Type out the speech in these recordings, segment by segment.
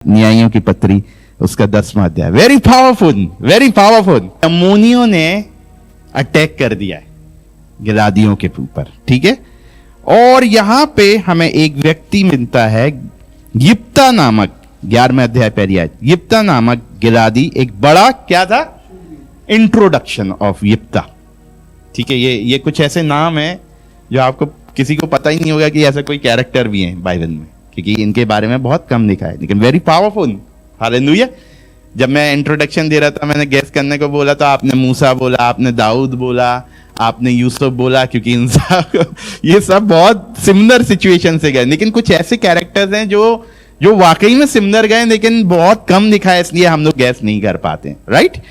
न्यायों की पत्री उसका 10वां अध्याय। Very powerful, very powerful. अम्मोनियों ने अटैक कर दिया है गिलादियों के ऊपर, ठीक है। और यहां पे हमें एक व्यक्ति मिलता है यिप्ता नामक, 11वें अध्याय पहली आयत। यिप्ता नामक गिलादी एक बड़ा क्या था, इंट्रोडक्शन ऑफ यिप्ता, ठीक है। ये कुछ ऐसे नाम है जो आपको किसी को पता ही नहीं होगा कि ऐसा कोई कैरेक्टर भी है बाइबल में, क्योंकि इनके बारे में बहुत कम लिखा है, लेकिन वेरी पावरफुल। हालेलुया। जब मैं इंट्रोडक्शन दे रहा था, मैंने गेस करने को बोला था, आपने मूसा बोला, आपने दाऊद बोला, आपने यूसुफ बोला, क्योंकि इन सब ये सब बहुत सिमिलर सिचुएशन से गए, लेकिन कुछ ऐसे कैरेक्टर्स हैं जो वाकई में सिमिलर गए, लेकिन बहुत कम लिखा है, इसलिए हम लोग गैस नहीं कर पाते, राइट।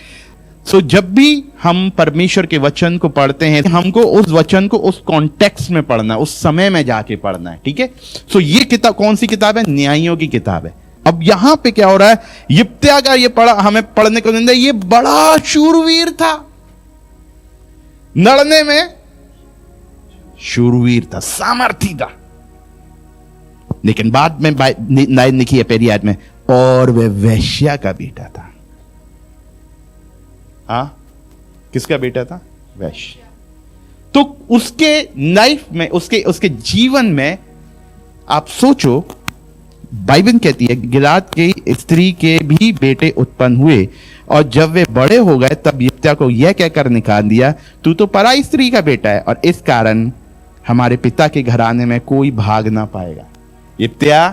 सो जब भी हम परमेश्वर के वचन को पढ़ते हैं, हमको उस वचन को उस कॉन्टेक्स्ट में पढ़ना है, उस समय में जाके पढ़ना है, ठीक है। सो ये किताब कौन सी किताब है? न्यायों की किताब है। अब यहां पे क्या हो रहा है, यिप्त्या का ये पढ़ा हमें पढ़ने को मिलता है, ये बड़ा शूरवीर था, लड़ने में शूरवीर था, सामर्थी था, लेकिन बाद में लिखी है पहली आयत में, और वह वेश्या का बेटा था। हाँ, किसका बेटा था? वैश्य। तो उसके लाइफ में, उसके जीवन में आप सोचो, बाइबल कहती है गिलाद की स्त्री के भी बेटे उत्पन्न हुए, और जब वे बड़े हो गए तब यिप्त्या को यह कहकर निकाल दिया, तू तो पराई स्त्री का बेटा है, और इस कारण हमारे पिता के घराने में कोई भाग ना पाएगा। यिप्त्या,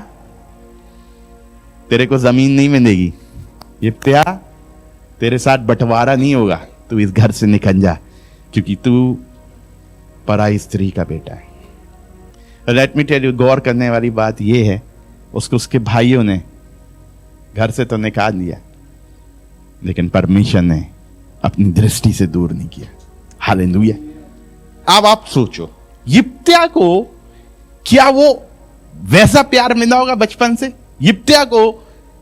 तेरे को जमीन नहीं मिलेगी। यिप्त्या, तेरे साथ बंटवारा नहीं होगा, तू इस घर से निकल जा, क्योंकि तू पराई स्त्री का बेटा है। लेट मी टेल यू, गौर करने वाली बात यह है, उसको उसके भाइयों ने घर से तो निकाल दिया, लेकिन परमेश्वर ने अपनी दृष्टि से दूर नहीं किया। हालेलुया। अब आप सोचो, यिप्त्या को क्या वो वैसा प्यार मिला होगा बचपन से? यिप्त्या को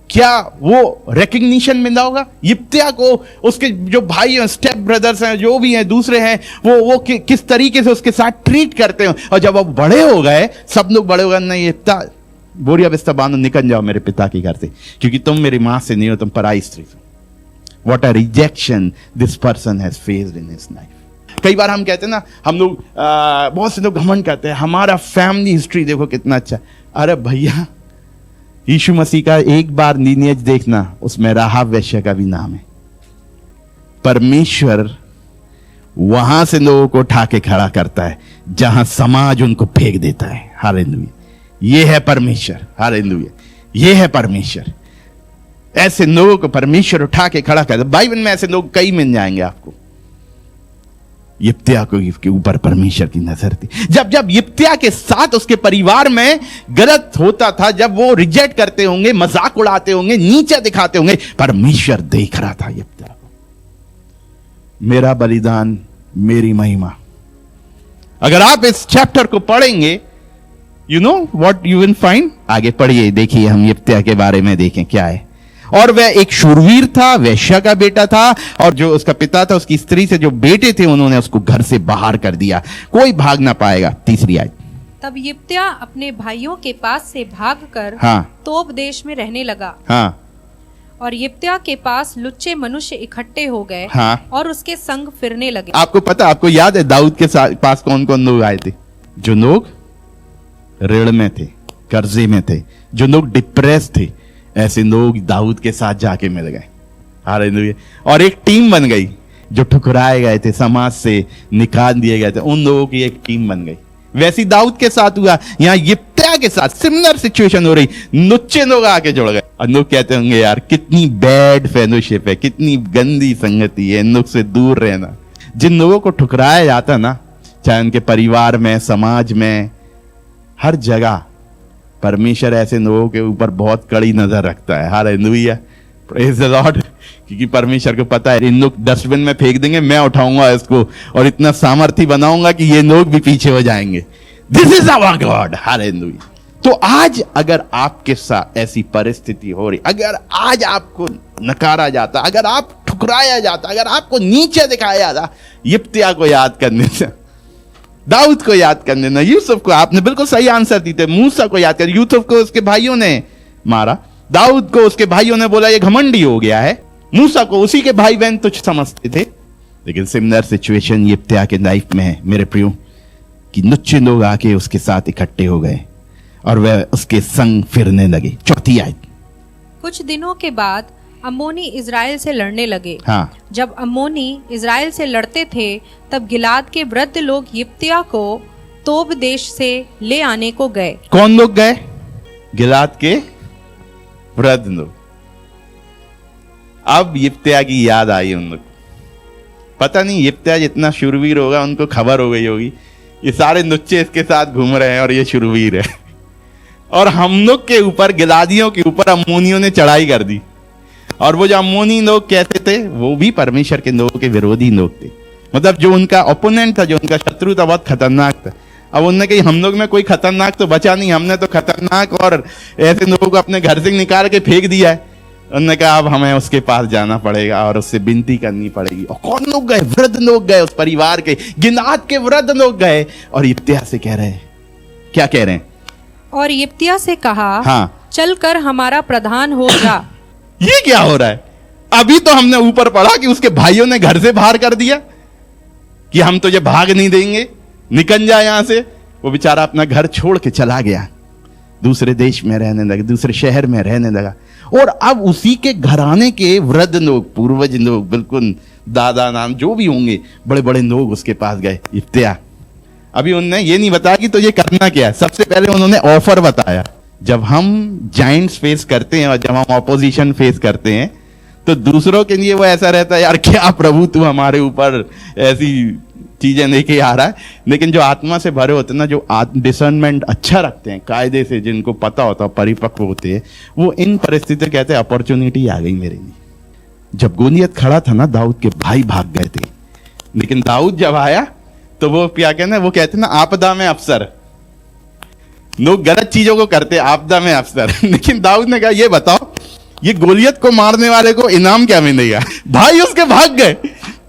क्या वो रिकग्निशन मिला होगा? यिप्त्या को उसके जो भाई हैं, स्टेप ब्रदर्स हैं, जो भी हैं, दूसरे हैं, वो किस तरीके से उसके साथ ट्रीट करते हैं? और जब वो बड़े हो गए, सब लोग बड़े हो गए, नहीं यिप्त्या, बोरिया बिस्तर बांधो, निकल जाओ मेरे पिता के घर से, क्योंकि तुम मेरी मां से नहीं हो, तुम पराई स्त्री हो। What a rejection this person has faced in his life. कई बार हम कहते हैं ना, हम लोग बहुत से लोग घमंड करते हैं, हमारा फैमिली हिस्ट्री देखो कितना अच्छा। अरे भैया, यीशु मसीह का एक बार लीनियज देखना, उसमें राहाब वेश्या का भी नाम है। परमेश्वर वहां से लोगों को उठा के खड़ा करता है जहां समाज उनको फेंक देता है। हालेलुया। ये है परमेश्वर। हालेलुया। ये है परमेश्वर। ऐसे लोगों को परमेश्वर उठा के खड़ा करता है। बाइबल में ऐसे लोग कई मिल जाएंगे आपको। यिप्त्या को के ऊपर परमेश्वर की नजर थी। जब यिप्त्या के साथ उसके परिवार में गलत होता था, जब वो रिजेक्ट करते होंगे, मजाक उड़ाते होंगे, नीचे दिखाते होंगे, परमेश्वर देख रहा था यिप्त्या को। मेरा बलिदान, मेरी महिमा। अगर आप इस चैप्टर को पढ़ेंगे, you know what you will find. आगे पढ़िए, देखिए, हम यिप्त्या के बारे में देखें क्या है। और वह एक शूरवीर था, वेश्या का बेटा था, और जो उसका पिता था, उसकी स्त्री से जो बेटे थे, उन्होंने उसको घर से बाहर कर दिया, कोई भाग ना पाएगा। तीसरी आयत। तब यिप्त्या अपने भाइयों के पास से भागकर तोब देश में रहने लगा। हाँ। और यिप्त्या के पास लुच्चे मनुष्य इकट्ठे हो गए, और उसके संग फिरने लगे। आपको पता, आपको याद है दाऊद के पास कौन कौन लोग आए थे? जो लोग ऋण में थे, कर्जे में थे, जो लोग डिप्रेस थे, ऐसे लोग दाऊद के साथ जाके मिल गए। हालेलुया। और एक टीम बन गई। जो ठुकराए गए थे, समाज से निकाल दिए गए थे, उन लोगों की एक टीम बन गई। वैसी दाऊद के साथ हुआ, यहां यिप्त्या के साथ सिमिलर सिचुएशन हो रही। नुच्चे लोग आके जुड़ गए, और लोग कहते होंगे, यार कितनी बैड फेलोशिप है, कितनी गंदी संगति है, इन लोग से दूर रहना। जिन लोगों को ठुकराया जाता ना, चाहे उनके परिवार में, समाज में, हर जगह परमेश्वर ऐसे लोगों के ऊपर बहुत कड़ी नजर रखता है। हालेलुया। Praise the Lord. क्योंकि परमेश्वर को पता है, इन लोग डस्टबिन में फेंक देंगे, मैं उठाऊंगा इसको, और इतना सामर्थ्य बनाऊंगा कि ये लोग भी पीछे हो जाएंगे। This is our God. Hallelujah. तो आज अगर आपके साथ ऐसी परिस्थिति हो रही, अगर आज आपको नकारा जाता, अगर आप ठुकराया जाता, अगर आपको नीचे दिखाया जाता, यिप्त्या को याद करने से, दाऊद को याद कर लेना, यूसुफ को, आपने बिल्कुल सही आंसर दी थे, मूसा को याद कर, यूसुफ को उसके भाइयों ने मारा, दाऊद को उसके भाइयों ने बोला ये घमंडी हो गया है, मूसा को उसी के भाई बहन तुच्छ समझते थे। लेकिन सिमिलर सिचुएशन यिप्तयाह के लाइफ में है मेरे प्रियो, कि नुच्चे लोग आके उसके साथ इकट्ठे हो गए और वह उसके संग फिरने लगे। चौथी आयत। कुछ दिनों के बाद अम्मोनी इजराइल से लड़ने लगे। हाँ। जब अम्मोनी इजराइल से लड़ते थे तब गिलाद के वृद्ध लोग यिप्तयाह को तोब देश से ले आने को गए। कौन लोग गए? गिलाद के वृद्ध लोग। अब यिप्तयाह की याद आई उन लोग। पता नहीं यिप्तयाह जितना शूरवीर होगा, उनको खबर हो गई होगी ये सारे नुच्चे इसके साथ घूम रहे हैं और ये शूरवीर है, और हम लोग के ऊपर, गिलादियों के ऊपर अम्मोनियों ने चढ़ाई कर दी। और वो जो अम्मोनी लोग कैसे थे, वो भी परमेश्वर के लोगों के विरोधी लोग थे। मतलब जो उनका ओपोनेंट था, जो उनका शत्रु था, बहुत खतरनाक था। अब उन्होंने कही हम लोग में कोई खतरनाक तो बचा नहीं, हमने तो खतरनाक और ऐसे लोगों को अपने घर से निकाल के फेंक दिया है। उन्होंने कहा अब हमें उसके पास जाना पड़ेगा और उससे विनती करनी पड़ेगी। और कौन लोग गए? वृद्ध लोग गए, उस परिवार के, गिलाद के वृद्ध लोग गए और यिप्तयाह से कह रहे हैं, क्या कह रहे हैं? और यिप्तयाह से कहा, हाँ, चलकर हमारा प्रधान हो जा। ये क्या हो रहा है? अभी तो हमने ऊपर पढ़ा कि उसके भाइयों ने घर से बाहर कर दिया कि हम तुझे भाग नहीं देंगे, निकल जा यहां से। वो बेचारा अपना घर छोड़ के चला गया, दूसरे देश में रहने लगा, दूसरे शहर में रहने लगा। और अब उसी के घराने के वृद्ध लोग, पूर्वज लोग, बिल्कुल दादा नाम जो भी होंगे, बड़े बड़े लोग उसके पास गए। यिप्तयाह, अभी उन्होंने ये नहीं बताया कि तो ये करना क्या है। सबसे पहले उन्होंने ऑफर बताया। जब हम जाइंट्स फेस करते हैं और जब हम ऑपोजिशन फेस करते हैं तो दूसरों के लिए वो ऐसा रहता है, यार क्या प्रभु तू हमारे ऊपर ऐसी चीजें लेके आ रहा है। लेकिन जो आत्मा से भरे होते हैं ना, जो डिसर्नमेंट अच्छा रखते हैं, कायदे से जिनको पता होता है, परिपक्व होते हैं, वो इन परिस्थितियों कहते हैं अपॉर्चुनिटी आ गई मेरे लिए। जब गोलियत खड़ा था ना, दाऊद के भाई भाग गए थे, लेकिन दाऊद जब आया तो वो क्या कहना, वो कहते ना आपदा में अफसर। लोग गलत चीजों को करते, आपदा में अफसर। लेकिन दाऊद ने कहा ये बताओ, ये गोलियत को मारने वाले को इनाम क्या मिलेगा? भाई उसके भाग गए।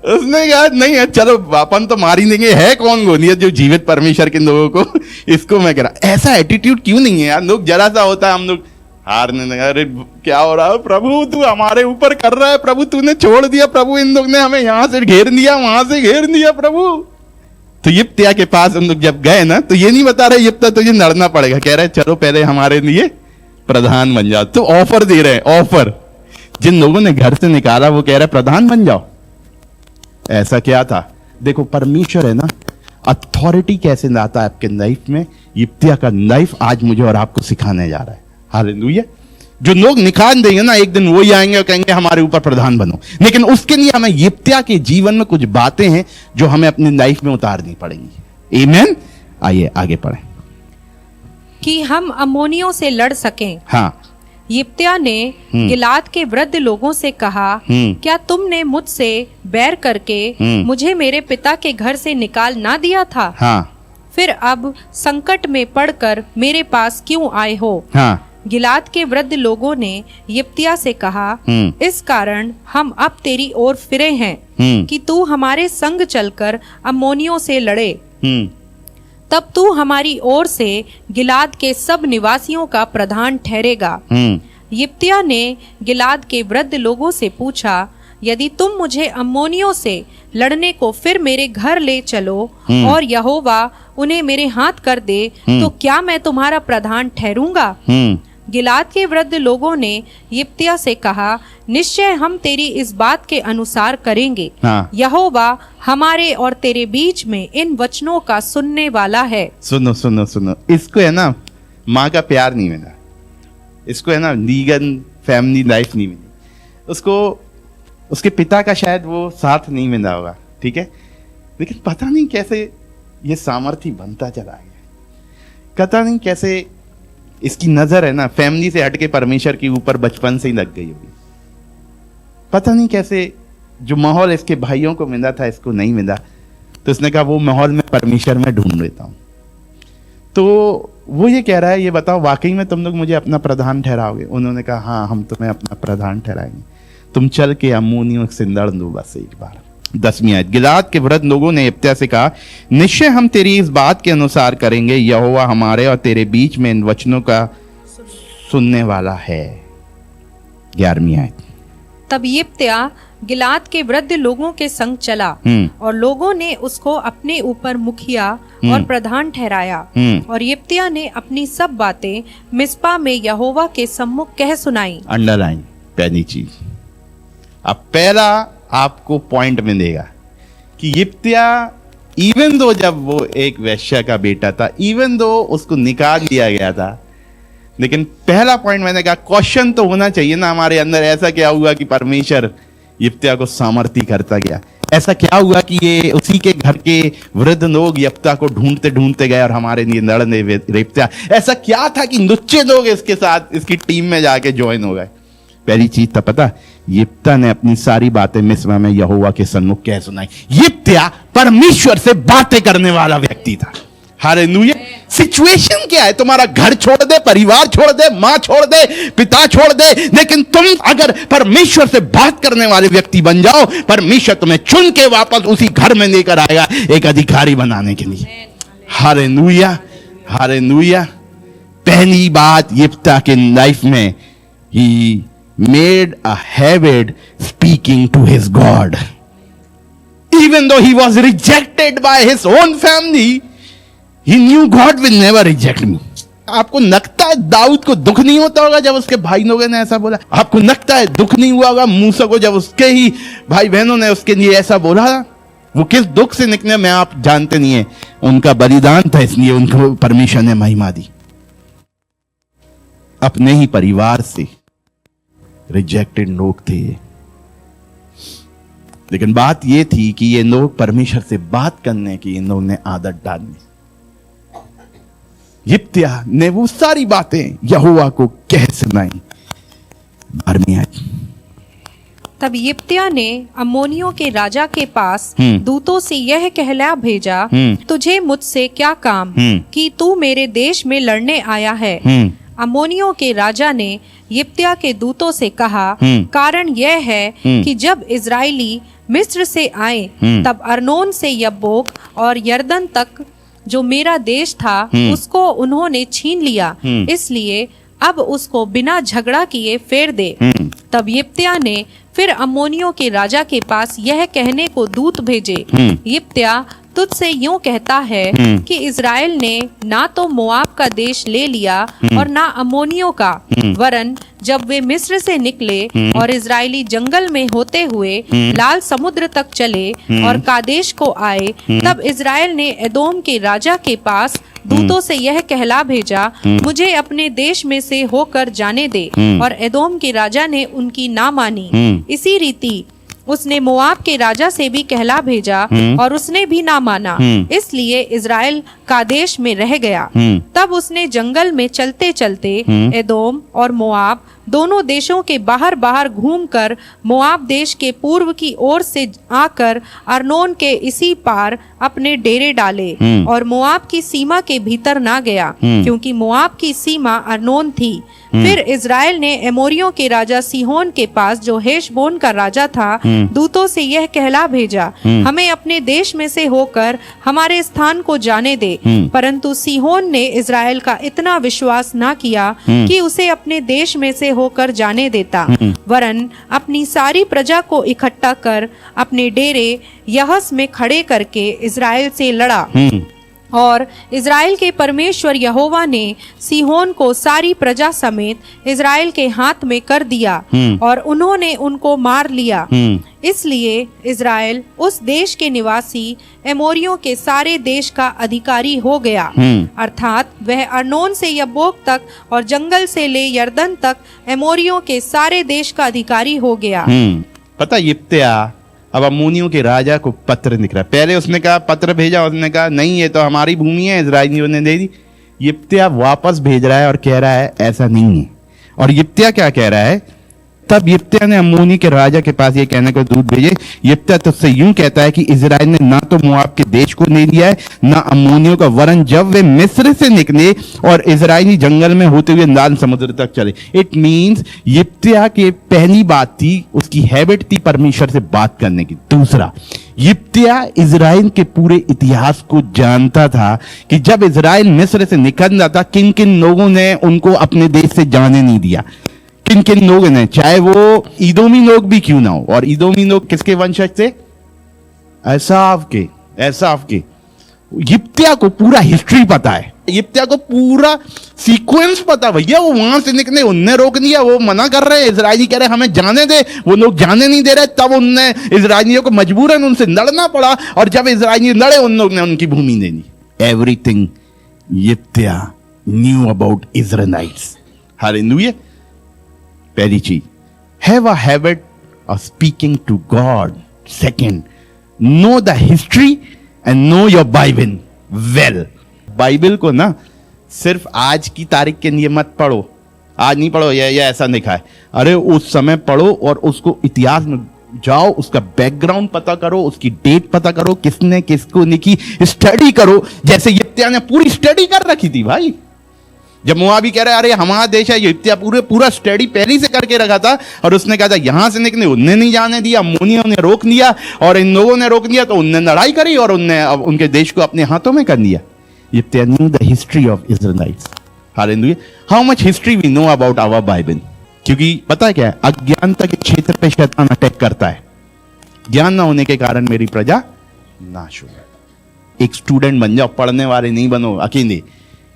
उसने कहा नहीं है, चलो अपन तो मार ही देंगे, है कौन गोलियत जो जीवित परमेश्वर के लोगों को, इसको मैं कह रहा। ऐसा एटीट्यूड क्यों नहीं है यार? लोग जरा सा होता है, हम लोग हारने लगा, अरे क्या हो रहा है प्रभु, तू हमारे ऊपर कर रहा है, प्रभु तूने छोड़ दिया, प्रभु इन लोग ने हमें यहां से घेर दिया, वहां से घेर दिया प्रभु। तो यिप्तयाह के पास हम लोग जब गए ना, तो ये नहीं बता रहे यिप्तयाह तुझे लड़ना पड़ेगा, कह रहे चलो पहले हमारे लिए प्रधान बन जाओ। तो ऑफर दे रहे हैं, ऑफर। जिन लोगों ने घर से निकाला वो कह रहे प्रधान बन जाओ। ऐसा क्या था? देखो परमेश्वर है ना, अथॉरिटी कैसे लाता है आपके लाइफ में। यिप्तयाह का लाइफ आज मुझे और आपको सिखाने जा रहा है। हालेलुया। जो लोग निकाल देंगे ना, एक दिन वही आएंगे और कहेंगे हमारे ऊपर प्रधान बनो। लेकिन उसके लिए हमें यिप्तयाह के जीवन में कुछ बातें हैं जो हमें अपनी लाइफ में उतारनी पड़ेंगी। आमीन। आइए आगे पढ़ें। कि हम अम्मोनियों से लड़ सकें। हाँ। यिप्तयाह ने गिलाद के वृद्ध लोगों से कहा, क्या तुमने मुझसे बैर करके मुझे मेरे पिता के घर से निकाल ना दिया था? हाँ। फिर अब संकट में पड़कर मेरे पास क्यों आए हो? हाँ। गिलाद के वृद्ध लोगों ने यिप्तयाह से कहा, इस कारण हम अब तेरी ओर फिरे हैं कि तू हमारे संग चलकर अम्मोनियों से लड़े। तब तू हमारी ओर से गिलाद के सब निवासियों का प्रधान ठहरेगा। यिप्तयाह ने गिलाद के वृद्ध लोगों से पूछा, यदि तुम मुझे अम्मोनियों से लड़ने को फिर मेरे घर ले चलो और यहोवा उन्हें मेरे हाथ कर दे, तो क्या मैं तुम्हारा प्रधान ठहरूंगा? गिलाद के वृद्ध लोगों ने यिप्तयाह से कहा, निश्चय हम तेरी इस बात के अनुसार करेंगे। हाँ। यहोवा हमारे और तेरे बीच में इन वचनों का सुनने वाला है। सुनो सुनो सुनो, इसको है ना माँ का प्यार नहीं मिला, इसको है ना लीगल फैमिली लाइफ नहीं मिली, उसको उसके पिता का शायद वो साथ नहीं मिला होगा, ठीक है। लेकिन पता नहीं कैसे ये सामर्थ्य बनता चला गया, पता नहीं कैसे इसकी नजर है ना फैमिली से हटके परमेश्वर के ऊपर बचपन से ही लग गई होगी। पता नहीं कैसे जो माहौल इसके भाइयों को मिला था इसको नहीं मिला, तो इसने कहा वो माहौल में परमेश्वर में ढूंढ लेता हूं। तो वो ये कह रहा है, ये बताओ वाकई में तुम लोग मुझे अपना प्रधान ठहराओगे? उन्होंने कहा हाँ हम तुम्हें अपना प्रधान ठहराएंगे, तुम चल के अम्मोनियों से लड़ लो बस एक बार। 10वीं आयत। गिलाद के वृद्ध लोगों ने यिप्तयाह से कहा, निश्चय हम तेरी इस बात के अनुसार करेंगे, यहोवा हमारे और तेरे बीच में इन वचनों का सुनने वाला है। 11वीं आयत। तब यिप्तयाह गिलाद के वृद्ध लोगों के संग चला और लोगों ने उसको अपने ऊपर मुखिया और प्रधान ठहराया। और यिप्तयाह ने अपनी सब बातें मिस्पा में यहोवा के सम्मुख कह सुनाई। अंडरलाइन पहली चीज, अब पहला आपको पॉइंट मिलेगा कि यिप्तयाह इवन दो जब वो एक वैश्या का बेटा था, इवन दो उसको निकाल दिया गया था, लेकिन पहला पॉइंट मैंने कहा क्वेश्चन तो होना चाहिए ना हमारे अंदर, ऐसा क्या हुआ कि परमेश्वर यिप्तयाह को सामर्थ्य करता गया? ऐसा क्या हुआ कि ये उसी के घर के वृद्ध लोग यिप्तयाह को ढूंढते ढूंढते गए और हमारे लिए लड़ने यिप्तयाह? ऐसा क्या था कि लुच्चे लोग इसके साथ इसकी टीम में जाके ज्वाइन हो गए? पहली चीज तो पता, यिप्तयाह ने अपनी सारी बातें मिस्पा में यहोवा के सन्मुख कह सुनाई। यिप्तयाह परमेश्वर से बातें करने वाला व्यक्ति था। हालेलुया। सिचुएशन क्या है? तुम्हारा घर छोड़ दे, परिवार छोड़ दे, मां छोड़ दे, पिता छोड़ दे, लेकिन तुम अगर परमेश्वर से बात करने वाले व्यक्ति बन जाओ, परमेश्वर तुम्हें चुन के वापस उसी घर में लेकर आएगा एक अधिकारी बनाने के लिए। Hallelujah, hallelujah. पहली बात यिप्तयाह के लाइफ में, he made a habit speaking to his God even though he was rejected by his own family. He knew God will never reject me. आपको लगता है दाऊद को दुख नहीं होता होगा जब उसके भाई लोगों ने ऐसा बोला? आपको लगता है दुख नहीं हुआ होगा मूसा को जब उसके ही भाई बहनों ने उसके लिए ऐसा बोला? वो किस दुख से निकले में आप जानते नहीं है। उनका बलिदान था, इसलिए उनको परमेश्वर ने महिमा दी। अपने ही परिवार से रिजेक्टेड लोग थे, लेकिन बात यह थी कि ये लोग परमेश्वर से बात करने की इन लोगों ने आदत डाली। यिप्तयाह ने वो सारी बातें यहोवा को कह सुनाई। 12वीं आयत। तब यिप्तयाह ने अम्मोनियों के राजा के पास दूतों से यह कहला भेजा, तुझे मुझसे क्या काम कि तू मेरे देश में लड़ने आया है? अम्मोनियों के राजा ने यिप्तयाह के दूतों से कहा, कारण यह है कि जब इजराइली मिस्र से आए तब अर्नोन से यब्बोक और यरदन तक जो मेरा देश था उसको उन्होंने छीन लिया, इसलिए अब उसको बिना झगड़ा किए फेर दे। तब यिप्तयाह ने फिर अम्मोनियों के राजा के पास यह कहने को दूत भेजे, यिप्तयाह तुझसे यूं कहता है कि इज़राइल ने ना तो मोआब का देश ले लिया और ना अम्मोनियों का, वरन जब वे मिस्र से निकले और इज़राइली जंगल में होते हुए लाल समुद्र तक चले और कादेश को आए, तब इज़राइल ने एदोम के राजा के पास दूतों से यह कहला भेजा, मुझे अपने देश में से होकर जाने दे। और एदोम के राजा ने उनकी ना मानी। इसी रीति उसने मोआब के राजा से भी कहला भेजा और उसने भी ना माना, इसलिए इज़राइल कादेश में रह गया। तब उसने जंगल में चलते चलते एदोम और मोआब दोनों देशों के बाहर बाहर घूमकर मोआब देश के पूर्व की ओर से आकर अर्नोन के इसी पार अपने डेरे डाले और मोआब की सीमा के भीतर ना गया, क्योंकि मोआब की सीमा अर्नोन थी। फिर इज़राइल ने एमोरियों के राजा सीहोन के पास, जो हेशबोन का राजा था, दूतों से यह कहला भेजा, हमें अपने देश में से होकर हमारे स्थान को जाने दे। परंतु सीहोन ने इज़राइल का इतना विश्वास ना किया कि उसे अपने देश में से होकर जाने देता, वरन अपनी सारी प्रजा को इकट्ठा कर अपने डेरे यहस में खड़े करके इज़राइल से लड़ा। और इज़राइल के परमेश्वर यहोवा ने सीहोन को सारी प्रजा समेत इज़राइल के हाथ में कर दिया और उन्होंने उनको मार लिया। इसलिए इज़राइल उस देश के निवासी एमोरियों के सारे देश का अधिकारी हो गया, अर्थात वह अर्नोन से यब्बोक तक और जंगल से ले यरदन तक एमोरियों के सारे देश का अधिकारी हो गया। पता यिप्तयाह अब अम्मोनियों के राजा को पत्र लिख रहा है। पहले उसने कहा पत्र भेजा, उसने कहा नहीं ये तो हमारी भूमि है, इज़राइलियों ने दे दी। यिप्तयाह वापस भेज रहा है और कह रहा है ऐसा नहीं है। और यिप्तयाह क्या कह रहा है? तब यिप्तयाह ने अम्मोनी के राजा के पास ये कहने को दूत भेजे, यिप्तयाह तुझसे यूं कहता है कि इज़राइल ने ना तो मोआब के देश को ले लिया है ना अम्मोनियों का, वरन जब वे मिस्र से निकले और इज़राइली जंगल में होते हुए लाल समुद्र तक चले। इट मींस यिप्तयाह की पहली बात थी, उसकी हैबिट थी परमेश्वर से बात करने की। दूसरा, यिप्तयाह इज़राइल के पूरे इतिहास को जानता था कि जब इज़राइल मिस्र से निकल रहा था किन किन लोगों ने उनको अपने देश से जाने नहीं दिया, किन किन लोग ने, चाहे वो इदोमी लोग भी क्यों ना हो, और इदोमी लोग किसके वंशज थे? एसाव के। यिप्त्याह को पूरा हिस्ट्री पता है, यिप्त्याह को पूरा सीक्वेंस पता। भैया वो वहां से निकले, उनने रोक दिया, वो मना कर रहे हैं, इजरायली कह रहे हमें जाने दे, वो लोग जाने नहीं दे रहे, तब उनने इजरायलियों को मजबूरन उनसे लड़ना पड़ा, और जब इजरायली लड़े उन लोग ने उनकी भूमि दे दी। Everything Jephthah knew about Israelites. Hallelujah. पहली चीज, have a habit of speaking to God. Second, know the history and know your Bible well. Bible को ना सिर्फ आज की तारीख के लिए मत पढ़ो, आज नहीं पढ़ो ये ऐसा लिखा है, अरे उस समय पढ़ो और उसको इतिहास में जाओ, उसका बैकग्राउंड पता करो, उसकी डेट पता करो, किसने किसको लिखी, स्टडी करो। जैसे यिप्त्याह ने पूरी स्टडी कर रखी थी भाई। जब मोआबी कह रहे अरे हमारा देश है, यिप्त्याह पूरा स्टडी पहले से करके रखा था, और उसने कहा था यहां से निकले, उनने नहीं जाने दिया, अम्मोनियों ने रोक लिया, और इन लोगों ने रोक दिया, तो उनने लड़ाई करी और उनने उनके देश को अपने हाथों में कर लिया। यिप्त्याह knew the history of Israelites. Hallelujah. How much history we know about our Bible? क्योंकि पता है क्या है, अज्ञानता के क्षेत्र पे शैतान अटैक करता है। ज्ञान ना होने के कारण मेरी प्रजा नाश हो गई। एक स्टूडेंट बन जाओ, पढ़ने वाले नहीं बनो अकेले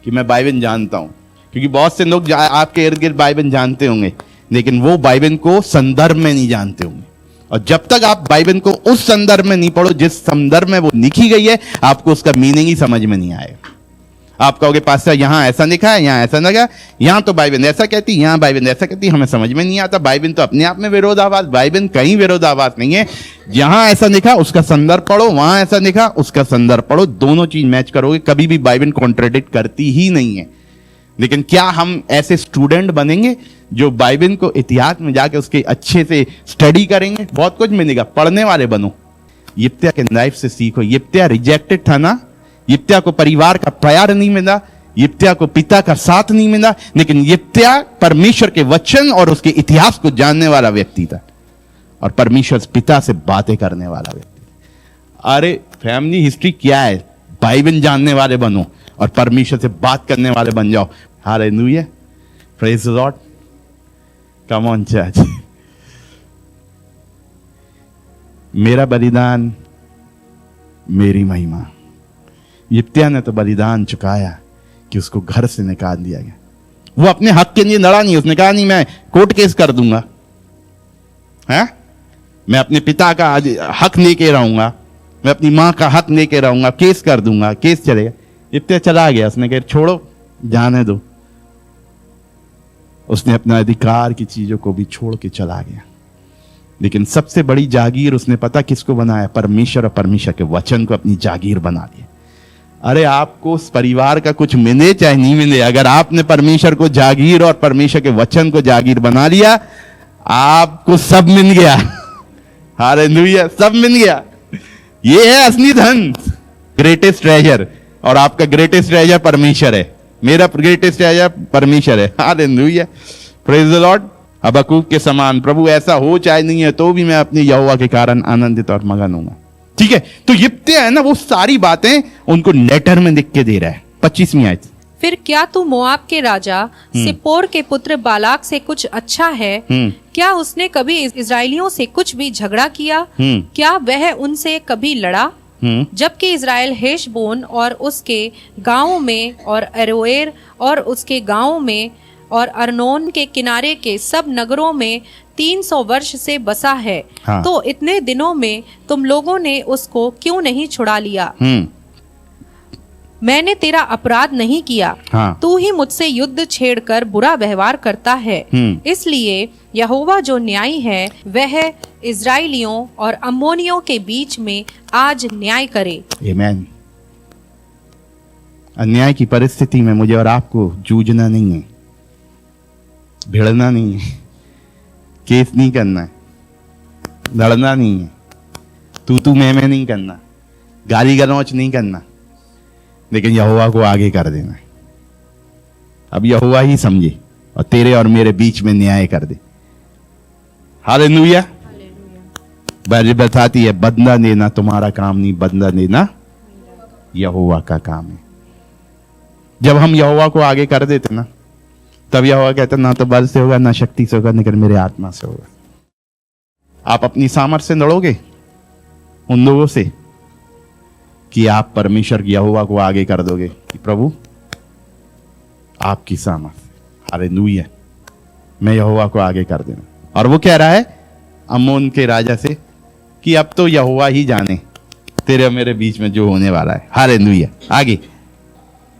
कि मैं बाइबल जानता हूं, क्योंकि बहुत से लोग आपके इर्द गिर्द बाइबल जानते होंगे, लेकिन वो बाइबल को संदर्भ में नहीं जानते होंगे। और जब तक आप बाइबल को उस संदर्भ में नहीं पढ़ो जिस संदर्भ में वो लिखी गई है, आपको उसका मीनिंग ही समझ में नहीं आएगा। आप कहोगे पास्टर यहां ऐसा लिखा है, यहां ऐसा लगा, यहां तो बाइबल ऐसा कहती, यहां बाइबल ऐसा कहती, हमें समझ में नहीं आता। बाइबल तो अपने आप में विरोधाभास, बाइबल कहीं विरोधाभास नहीं है। यहां ऐसा लिखा उसका संदर्भ पढ़ो, वहां ऐसा लिखा उसका संदर्भ पढ़ो, दोनों चीज मैच करोगे, कभी भी बाइबल कॉन्ट्राडिक्ट करती ही नहीं है। लेकिन क्या हम ऐसे स्टूडेंट बनेंगे जो बाइबल को इतिहास में जाके उसके अच्छे से स्टडी करेंगे? बहुत कुछ मिलेगा, पढ़ने वाले बनो। यिप्त्याह के लाइफ से सीखो। यिप्त्याह रिजेक्टेड था ना, यिप्त्याह को परिवार का प्यार नहीं मिला, यिप्त्याह को पिता का साथ नहीं मिला, लेकिन यिप्त्याह परमेश्वर के वचन और उसके इतिहास को जानने वाला व्यक्ति था, और परमेश्वर पिता से बातें करने वाला व्यक्ति था। अरे फैमिली हिस्ट्री क्या है? बाइबल जानने वाले बनो और परमेश्वर से बात करने वाले बन जाओ। Hallelujah, praise the Lord, come on church. मेरा बलिदान मेरी महिमा। यिप्त्याह ने तो बलिदान चुकाया कि उसको घर से निकाल दिया गया। वो अपने हक के लिए लड़ा नहीं, उसने कहा नहीं मैं कोर्ट केस कर दूंगा, है? मैं अपने पिता का हक लेके रहूंगा, मैं अपनी मां का हक लेके रहूंगा, केस कर दूंगा, केस चलेगा। यिप्त्याह चला गया, उसने कहा छोड़ो, जाने दो। उसने अपना अधिकार की चीजों को भी छोड़ के चला गया। लेकिन सबसे बड़ी जागीर उसने पता किसको बनाया? परमेश्वर और परमेश्वर के वचन को अपनी जागीर बना लिया। अरे आपको उस परिवार का कुछ मिले चाहे नहीं मिले, अगर आपने परमेश्वर को जागीर और परमेश्वर के वचन को जागीर बना लिया, आपको सब मिल गया। हालेलुया, सब मिल गया। ये है असली धन, ग्रेटेस्ट ट्रेजर। और आपका ग्रेटेस्ट ट्रेजर परमेश्वर है, मेरा ग्रेटेस्ट ट्रेजर परमेश्वर है। Hallelujah, praise the Lord. Habakkuk के समान प्रभु ऐसा हो चाहे नहीं है तो भी मैं अपने यहोवा के कारण आनंदित और मगन हूंगा। ठीक है, तो यिप्त्याह है ना, वो सारी बातें उनको लेटर में लिख के दे रहा है। 25वीं आयत। फिर क्या तू मोआब के राजा सिप्पोर के पुत्र बालाक से कुछ अच्छा है? क्या उसने कभी इस्राएलियों से कुछ भी झगड़ा किया? क्या वह उनसे कभी लड़ा? जबकि इज़राइल हेशबोन और उसके गांव में और अरोएर और उसके गांव में और अर्नोन के किनारे के सब नगरों में 300 वर्ष से बसा है। हाँ। तो इतने दिनों में तुम लोगों ने उसको क्यों नहीं छुड़ा लिया? मैंने तेरा अपराध नहीं किया। हाँ। तू ही मुझसे युद्ध छेड़कर बुरा व्यवहार करता है। इसलिए यहोवा जो न्यायी है वह इजराइलियों और अम्मोनियों के बीच में आज न्याय करे। आमीन। अन्याय की परिस्थिति में मुझे और आपको जूझना नहीं है, भिड़ना नहीं है, केस नहीं करना है, लड़ना नहीं है, तू मैं नहीं करना, गाली गलौच नहीं करना, लेकिन यहोवा को आगे कर देना है। अब यहोवा ही समझे और तेरे और मेरे बीच में न्याय कर दे। हालेलुया। बाइबल बताती है बदला देना तुम्हारा काम नहीं, बदला देना यहोवा का काम है। जब हम यहोवा को आगे कर देते ना, तब यहोवा कहता ना तो बल से होगा ना शक्ति से होगा लेकिन मेरे आत्मा से होगा। आप अपनी सामर्थ्य से लड़ोगे उन लोगों से कि आप परमेश्वर यहोवा को आगे कर दोगे कि प्रभु आपकी सामर्थ्य, हालेलुया, मैं यहोवा को आगे कर देना। और वो कह रहा है अम्मोन के राजा से कि अब तो यहोवा ही जाने तेरे और मेरे बीच में जो होने वाला है। हालेलुया। आगे।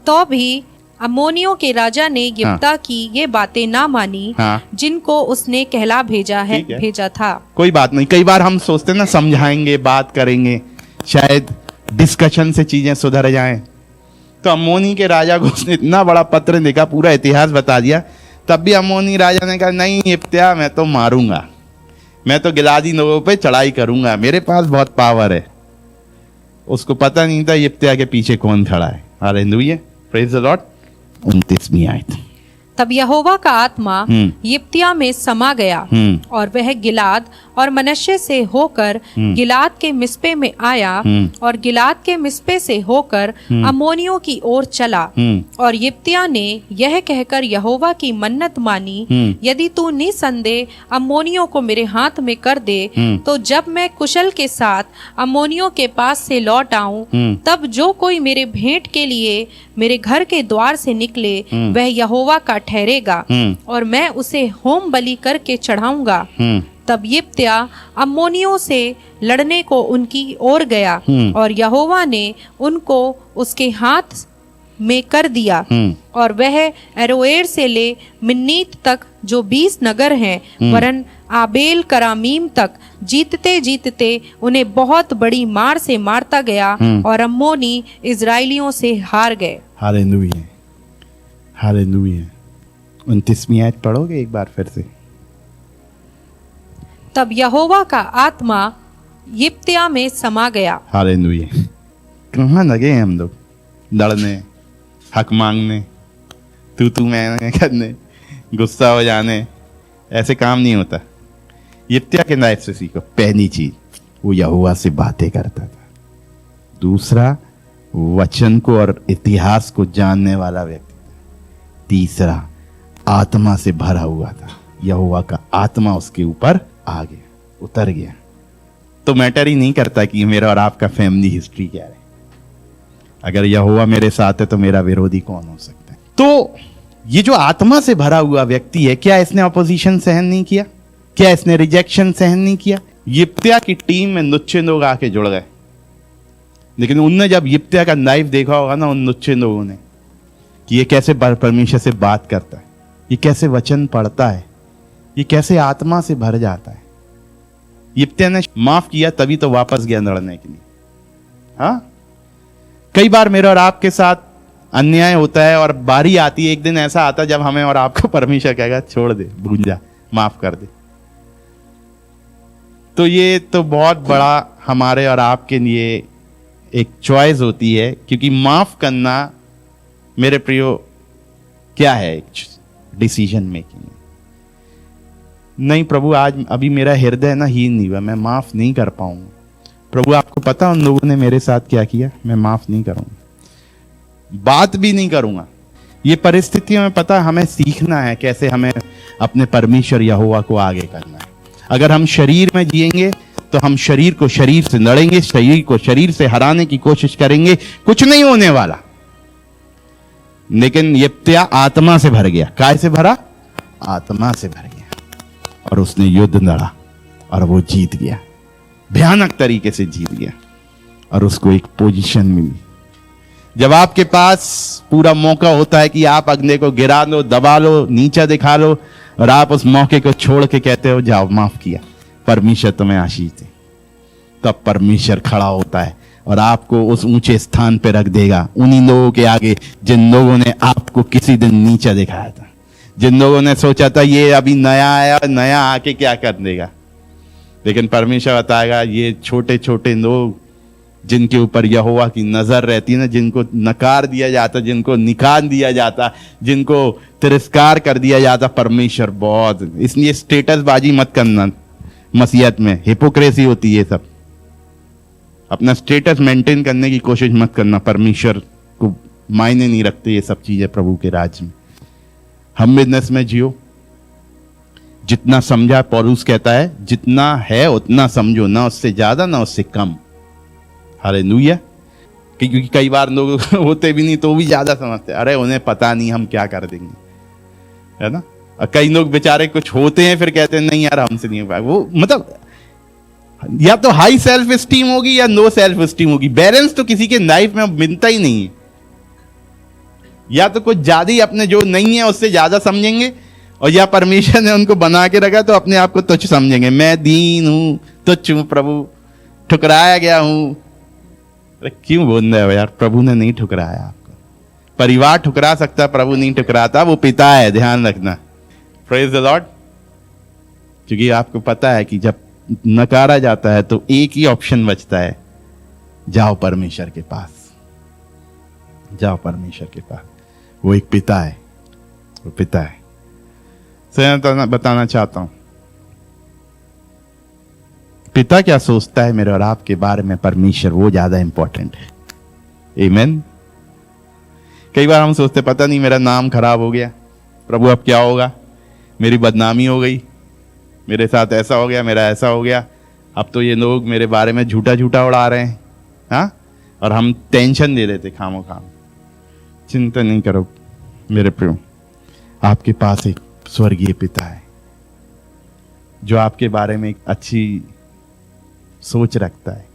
तो भी अम्मोनियों के राजा ने यिप्तह की ये बातें ना मानी जिनको उसने कहला भेजा था। कोई बात नहीं, कई बार हम सोचते ना समझाएंगे, बात करेंगे, शायद डिस्कशन से चीजें सुधर जाएं। तो अम्मोनी के राजा को उसने इतना बड़ा पत्र लिखा, पूरा इतिहास बता दिया। तब भी अम्मोनी राजा ने कहा नहीं यिप्तह, मैं तो मारूंगा, मैं तो गिलादी लोगों पे चढ़ाई करूंगा, मेरे पास बहुत पावर है। उसको पता नहीं था यिप्तह के पीछे कौन खड़ा है। Hallelujah, praise the Lord. 29वीं आयत। तब यहोवा का आत्मा यिप्तह में समा गया और वह गिलाद और मनश्शे से होकर गिलाद के मिस्पे में आया और गिलाद के मिस्पे से होकर अम्मोनियों की ओर चला। और यिप्तह ने यह कहकर यहोवा की मन्नत मानी, यदि तू निसंदेह अम्मोनियों को मेरे हाथ में कर दे तो जब मैं कुशल के साथ अम्मोनियों के पास से लौट आऊं, तब जो कोई मेरे भेंट के लिए मेरे घर के द्वार से निकले वह यहोवा का ठहरेगा और मैं उसे होम बलि करके चढ़ाऊंगा। तब यिप्तह अम्मोनियों से लड़ने को उनकी ओर गया और यहोवा ने उनको उसके हाथ में कर दिया और वह एरोएर से ले मिन्नीत तक जो 20 नगर हैं वरन आबेल करामीम तक जीतते जीतते उन्हें बहुत बड़ी मार से मारता गया और अम्मोनी इजराइलियों से हार गए। Hallelujah, hallelujah. 29वीं आयत पढ़ोगे एक बार फिर से। तब यहोवा का आत्मा यिप्तह में समा गया। हालेलुया। कहाँ लगे हैं हम लोग लड़ने, हक मांगने, तू मैं करने, गुस्सा हो जाने। ऐसे काम नहीं होता। यिप्तह के लाइफ से सीखो। पहली चीज, वो यहोवा से बातें करता था। दूसरा, वचन को और इतिहास को जानने वाला व्यक्ति था। तीसरा, आत्मा से भरा हुआ था। यहोवा का आत्मा उसके ऊपर आ गया, उतर गया। तो मैटर ही नहीं करता कि मेरा और आपका फैमिली हिस्ट्री क्या है। अगर यहोवा मेरे साथ है तो मेरा विरोधी कौन हो सकता है। तो ये जो आत्मा से भरा हुआ व्यक्ति है, क्या इसने अपोजिशन सहन नहीं किया? क्या इसने रिजेक्शन सहन नहीं किया? यिप्तह की टीम में लुच्चे लोग आके जुड़ गए, लेकिन उनने जब यिप्तह का लाइव देखा होगा ना उन लुच्चे लोगों ने कि ये कैसे परमेश्वर से बात करता है, ये कैसे वचन पढ़ता है, ये कैसे आत्मा से भर जाता है। यिप्तह ने माफ किया तभी तो वापस गया लड़ने के लिए। हाँ, कई बार मेरे और आपके साथ अन्याय होता है और बारी आती है, एक दिन ऐसा आता है जब हमें और आपको परमेश्वर कहेगा छोड़ दे, भूल जा, माफ कर दे। तो ये तो बहुत बड़ा हमारे और आपके लिए एक चॉइस होती है, क्योंकि माफ करना मेरे प्रियो क्या है, एक डिसीजन मेकिंग। नहीं प्रभु, आज अभी मेरा हृदय ना हीन नहीं हुआ, मैं माफ नहीं कर पाऊंगा। प्रभु आपको पता उन लोगों ने मेरे साथ क्या किया, मैं माफ नहीं करूंगा, बात भी नहीं करूंगा। ये परिस्थितियों में पता हमें सीखना है कैसे हमें अपने परमेश्वर यहोवा को आगे करना है। अगर हम शरीर में जिएंगे तो हम शरीर को शरीर से लड़ेंगे, शरीर को शरीर से हराने की कोशिश करेंगे, कुछ नहीं होने वाला। लेकिन यिप्तह आत्मा से भर गया। काय से भरा? आत्मा से भर गया, और उसने युद्ध लड़ा और वो जीत गया, भयानक तरीके से जीत गया, और उसको एक पोजीशन मिली। जब आपके पास पूरा मौका होता है कि आप अगले को गिरा लो, दबा लो, नीचा दिखा लो, और आप उस मौके को छोड़ के कहते हो जाओ माफ किया, परमेश्वर तुम्हें आशीष दे, तब परमेश्वर खड़ा होता है और आपको उस ऊंचे स्थान पे रख देगा, उन्हीं लोगों के आगे जिन लोगों ने आपको किसी दिन नीचा दिखाया था, जिन लोगों ने सोचा था ये अभी नया आया, नया आके क्या कर देगा। लेकिन परमेश्वर बताएगा ये छोटे छोटे लोग जिनके ऊपर यहोवा की नजर रहती है ना, जिनको नकार दिया जाता, जिनको निकाल दिया जाता, जिनको तिरस्कार कर दिया जाता, परमेश्वर बहुत। इसलिए स्टेटस बाजी मत करना, मसीहत में हिपोक्रेसी होती है। सब अपना स्टेटस मेंटेन करने की कोशिश मत करना, परमेश्वर को मायने नहीं रखते ये सब चीजें प्रभु के राज्य में। हम्बिनेस में जियो। जितना समझा, पौलुस कहता है जितना है उतना समझो, ना उससे ज्यादा ना उससे कम। हालेलुया। क्योंकि कई बार लोग होते भी नहीं तो भी ज्यादा समझते, अरे उन्हें पता नहीं हम क्या कर देंगे, है ना। और कई लोग बेचारे कुछ होते हैं फिर कहते हैं नहीं यार हमसे नहीं हो पाएगा। वो मतलब या तो हाई सेल्फ स्टीम होगी या नो सेल्फ स्टीम होगी। बैलेंस तो किसी के लाइफ में मिलता ही नहीं है। या तो कुछ ज्यादा ही अपने जो नहीं है उससे ज्यादा समझेंगे, और या परमेश्वर ने उनको बना के रखा तो अपने आप को तुच्छ समझेंगे। मैं दीन हूं, तुच्छ हूं, प्रभु ठुकराया गया हूं। अरे क्यों बोल रहे हो यार, प्रभु ने नहीं ठुकराया आपको। परिवार ठुकरा सकता, प्रभु नहीं ठुकराता, वो पिता है, ध्यान रखना। Praise the Lord. क्योंकि आपको पता है कि जब नकारा जाता है तो एक ही ऑप्शन बचता है, जाओ परमेश्वर के पास, जाओ परमेश्वर के पास। वो एक पिता है, वो पिता है। बताना चाहता हूं पिता क्या सोचता है मेरे और आपके बारे में, परमेश्वर, वो ज्यादा इंपॉर्टेंट है। आमीन। कई बार हम सोचते पता नहीं मेरा नाम खराब हो गया, प्रभु अब क्या होगा, मेरी बदनामी हो गई, मेरे साथ ऐसा हो गया, मेरा ऐसा हो गया, अब तो ये लोग मेरे बारे में झूठा झूठा उड़ा रहे हैं, हाँ, और हम टेंशन ले लेते खामो खाम। चिंता नहीं करो मेरे प्रियो, आपके पास एक स्वर्गीय पिता है जो आपके बारे में एक अच्छी सोच रखता है।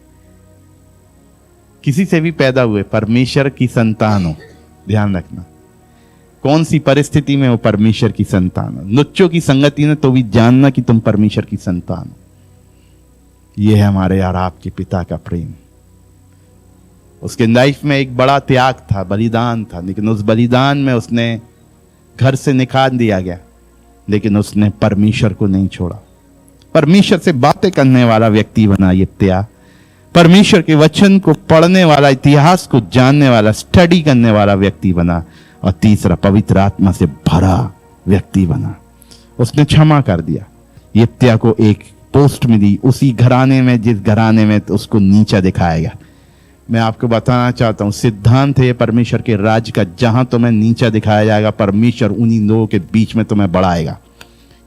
किसी से भी पैदा हुए परमेश्वर की संतान हो, ध्यान रखना, कौन सी परिस्थिति में हो परमेश्वर की संतान हो। लुच्चों की संगति में तो भी जानना कि तुम परमेश्वर की संतान हो। यह है हमारे और आपके पिता का प्रेम। उसके लाइफ में एक बड़ा त्याग था, बलिदान था, लेकिन उस बलिदान में उसने घर से निकाल दिया गया, लेकिन उसने परमेश्वर को नहीं छोड़ा। परमेश्वर से बातें करने वाला व्यक्ति बना यिप्तयाह, परमेश्वर के वचन को पढ़ने वाला, इतिहास को जानने वाला, स्टडी करने वाला व्यक्ति बना, और तीसरा पवित्र आत्मा से भरा व्यक्ति बना। उसने क्षमा कर दिया। यिप्तयाह को एक पोस्ट मिली उसी घराने में जिस घराने में तो उसको नीचा दिखाया गया। मैं आपको बताना चाहता हूं, सिद्धांत है परमेश्वर के राज्य का, जहां तुम्हें नीचा दिखाया जाएगा परमेश्वर उन्हीं लोगों के बीच में तुम्हें बढ़ाएगा।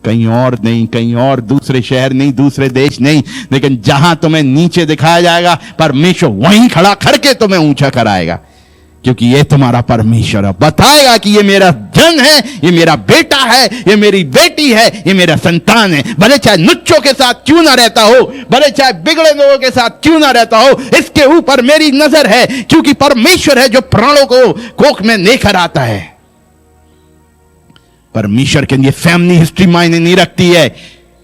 कहीं और नहीं, कहीं और दूसरे शहर नहीं, दूसरे देश नहीं, लेकिन जहां तुम्हें नीचे दिखाया जाएगा परमेश्वर वहीं खड़ा करके तुम्हें ऊंचा कराएगा, क्योंकि ये तुम्हारा परमेश्वर है। बताएगा कि ये मेरा जन है, ये मेरा बेटा है, ये मेरी बेटी है, ये मेरा संतान है। भले चाहे नुच्चों के साथ क्यों ना रहता हो, भले चाहे बिगड़े लोगों के साथ क्यों ना रहता हो, इसके ऊपर मेरी नजर है, क्योंकि परमेश्वर है जो प्राणों को कोख में लेकर आता है। परमेश्वर के लिए फैमिली हिस्ट्री मायने नहीं रखती है।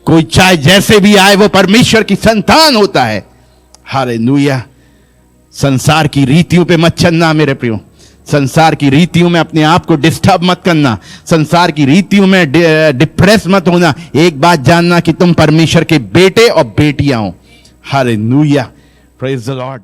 कोई चाहे जैसे भी आए वो परमेश्वर की संतान होता है। हालेलुया। संसार की रीतियों पे मत चलना मेरे प्रियो, संसार की रीतियों में अपने आप को डिस्टर्ब मत करना, संसार की रीतियों में डिप्रेस मत होना। एक बात जानना कि तुम परमेश्वर के बेटे और बेटियां हो। Hallelujah, praise the Lord.